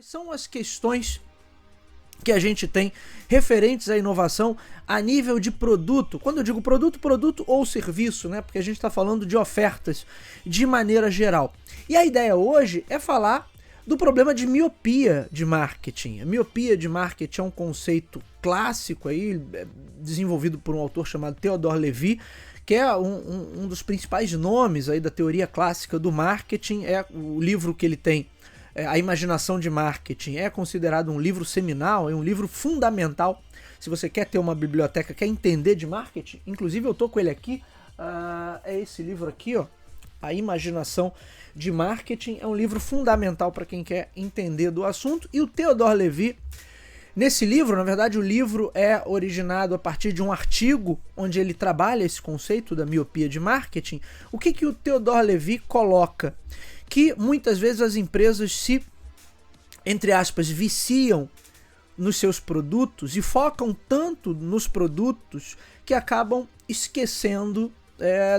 Quais são as questões que a gente tem referentes à inovação a nível de produto? Quando eu digo produto, produto ou serviço, né? Porque a gente está falando de ofertas de maneira geral. E a ideia hoje é falar do problema de miopia de marketing. A miopia de marketing é um conceito clássico aí, desenvolvido por um autor chamado Theodore Levy, que é um dos principais nomes aí da teoria clássica do marketing. É o livro que ele tem, A Imaginação de Marketing, é considerado um livro seminal, é um livro fundamental. Se você quer ter uma biblioteca, quer entender de marketing, inclusive eu tô com ele aqui, é esse livro aqui, ó, A Imaginação de Marketing, é um livro fundamental para quem quer entender do assunto. E o Theodore Levy, nesse livro, na verdade, o livro é originado a partir de um artigo onde ele trabalha esse conceito da miopia de marketing. O que o Theodore Levy coloca? Que muitas vezes as empresas se, entre aspas, viciam nos seus produtos e focam tanto nos produtos que acabam esquecendo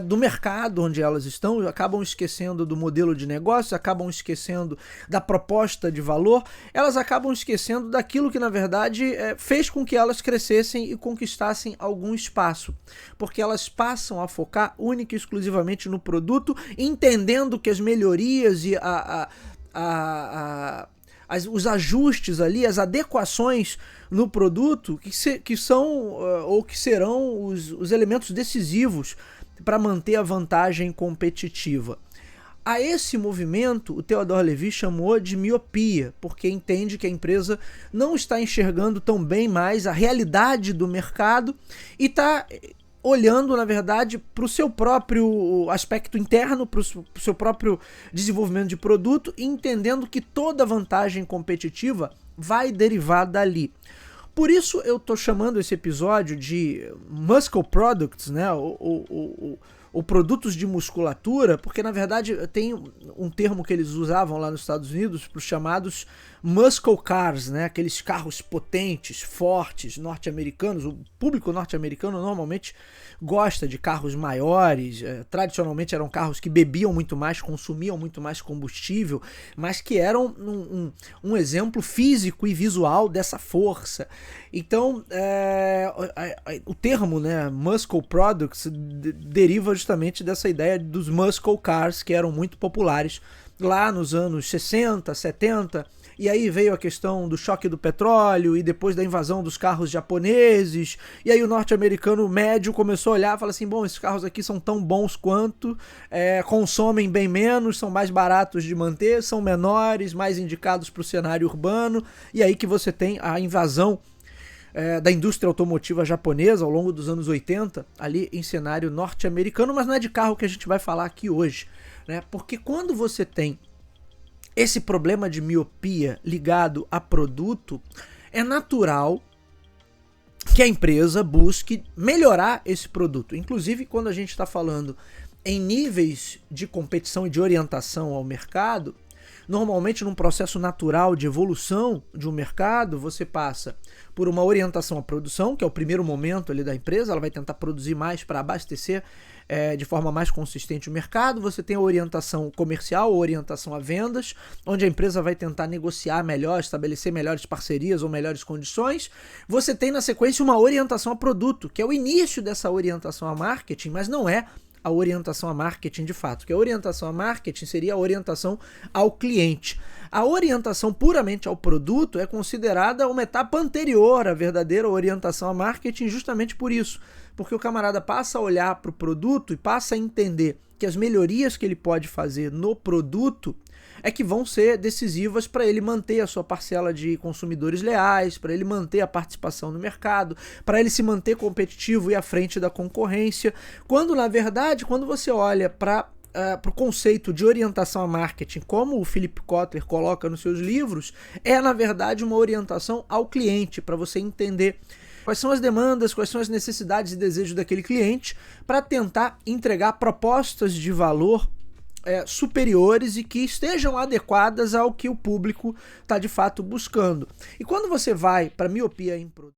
do mercado onde elas estão, acabam esquecendo do modelo de negócio, acabam esquecendo da proposta de valor, elas acabam esquecendo daquilo que na verdade fez com que elas crescessem e conquistassem algum espaço, porque elas passam a focar única e exclusivamente no produto, entendendo que as melhorias e os ajustes ali, as adequações no produto que são ou que serão os elementos decisivos para manter a vantagem competitiva. A esse movimento, o Theodore Levy chamou de miopia, porque entende que a empresa não está enxergando tão bem mais a realidade do mercado e está olhando, na verdade, para o seu próprio aspecto interno, para o seu próprio desenvolvimento de produto, e entendendo que toda vantagem competitiva vai derivar dali. Por isso eu estou chamando esse episódio de Muscle Products, né? Ou produtos de musculatura, porque na verdade tem um termo que eles usavam lá nos Estados Unidos para os chamados muscle cars, né? Aqueles carros potentes, fortes, norte-americanos. O público norte-americano normalmente gosta de carros maiores, tradicionalmente eram carros que bebiam muito mais, consumiam muito mais combustível, mas que eram um exemplo físico e visual dessa força. Então, o termo, né, Muscle Products deriva justamente dessa ideia dos muscle cars, que eram muito populares lá nos anos 60, 70, e aí veio a questão do choque do petróleo e depois da invasão dos carros japoneses, e aí o norte-americano médio começou a olhar e falar assim, bom, esses carros aqui são tão bons quanto, consomem bem menos, são mais baratos de manter, são menores, mais indicados para o cenário urbano, e aí que você tem a invasão da indústria automotiva japonesa ao longo dos anos 80, ali em cenário norte-americano, mas não é de carro que a gente vai falar aqui hoje, né? Porque quando você tem esse problema de miopia ligado a produto, é natural que a empresa busque melhorar esse produto. Inclusive, quando a gente está falando em níveis de competição e de orientação ao mercado, normalmente num processo natural de evolução de um mercado, você passa por uma orientação à produção, que é o primeiro momento ali da empresa, ela vai tentar produzir mais para abastecer de forma mais consistente o mercado. Você tem a orientação comercial, a orientação a vendas, onde a empresa vai tentar negociar melhor, estabelecer melhores parcerias ou melhores condições. Você tem na sequência uma orientação a produto, que é o início dessa orientação a marketing, mas não é a orientação a marketing de fato, que a orientação a marketing seria a orientação ao cliente. A orientação puramente ao produto é considerada uma etapa anterior à verdadeira orientação a marketing, justamente por isso, porque o camarada passa a olhar para o produto e passa a entender que as melhorias que ele pode fazer no produto é que vão ser decisivas para ele manter a sua parcela de consumidores leais, para ele manter a participação no mercado, para ele se manter competitivo e à frente da concorrência, quando na verdade, quando você olha para o conceito de orientação a marketing, como o Philip Kotler coloca nos seus livros, é na verdade uma orientação ao cliente, para você entender quais são as demandas, quais são as necessidades e desejos daquele cliente, para tentar entregar propostas de valor superiores e que estejam adequadas ao que o público está de fato buscando. E quando você vai para miopia em produto,